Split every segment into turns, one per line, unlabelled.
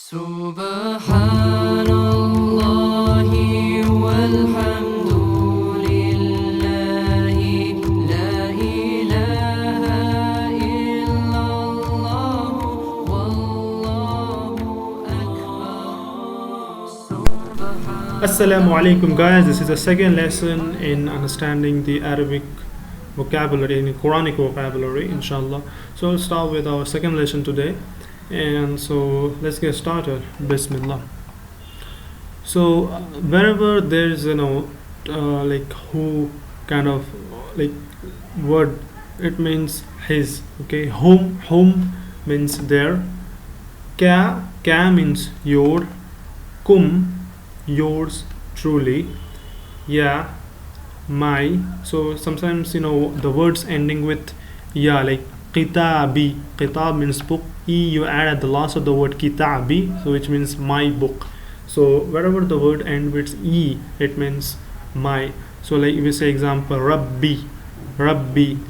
Subhanallahi walhamdulillahi la ilaha illallah wallahu akbar.
Assalamu alaikum guys, this is the second lesson in understanding the Arabic vocabulary, in Quranic vocabulary, inshallah. So we'll start with our second lesson today, and so let's get started. Bismillah. So wherever there is like who kind of like word, it means his. Okay, whom means there. Ka means your. Kum, yours truly. Ya, my. So sometimes the words ending with ya, like kitabi. Kitab means book. You add at the last of the word kitabi, so which means my book. So wherever the word ends with e, it means my. So like if we say example, Rabbi,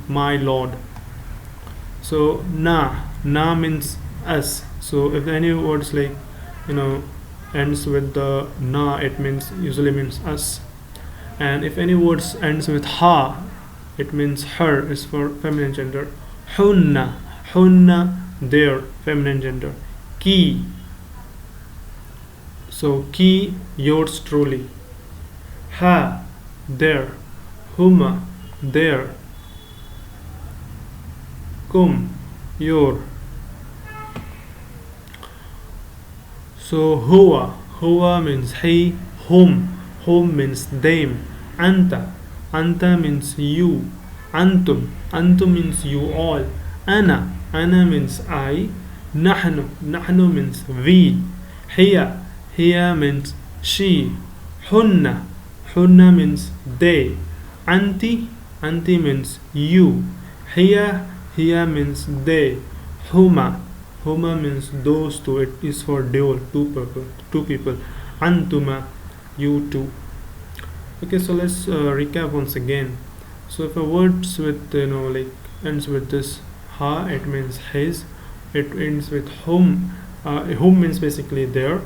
my Lord. So na means us. So if any words like ends with the na, it usually means us. And if any words ends with ha, it means her, is for feminine gender. Hunna, their, feminine gender. Ki, so ki, yours truly. Ha, their. Huma, their. Kum, your. So huwa means he. Hum means them. Anta means you. Antum means you all. Ana means I. Nahnu means we. Hiya means she. Hunna means they. Anti means you. Hiya means they. Huma means those two. It is for dual, two people. Antuma, you two. Okay, so let's recap once again. So if a word with like ends with this ha, it means his. It ends with whom. Whom means basically there.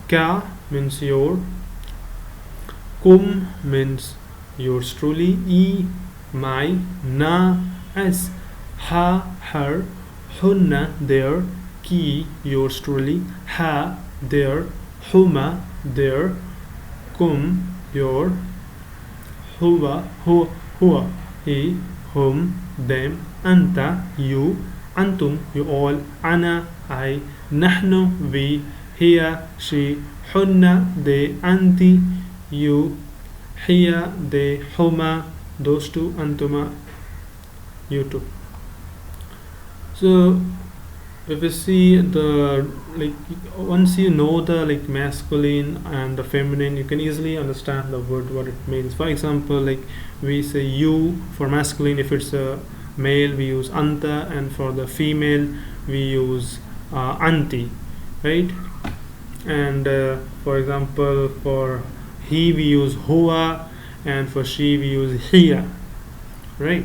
Ka means your. Kum means yours truly. E, my. Na, us. Ha, her. Hunna, their. Ki, yours truly. Ha, their. Huma, their. Kum, your. Huwa, he. Hum, them. Anta, you. Antum, you all. Ana, I. Nahnu, we. Hiya, she. Hunna, they. Anti, you. Hiya, they. Huma, those two. Antuma, you two. So if you see the once you know the masculine and the feminine, you can easily understand the word what it means. For example, like we say you for masculine. If it's a male, we use anta, and for the female we use anti, right? And for example, for he we use huwa, and for she we use hiya, right?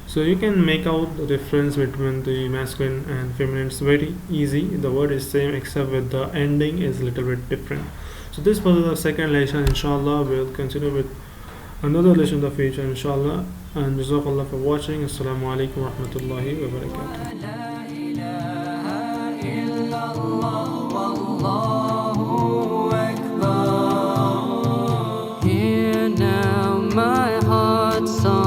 So you can make out the difference between the masculine and feminine. It's very easy. The word is same except with the ending is a little bit different. So this was the second lesson. Inshallah, we'll continue with another lesson in the future, inshallah. And jazakallah for watching. Assalamu alaikum wa rahmatullahi wa barakatuh.
Hear now my heart's song.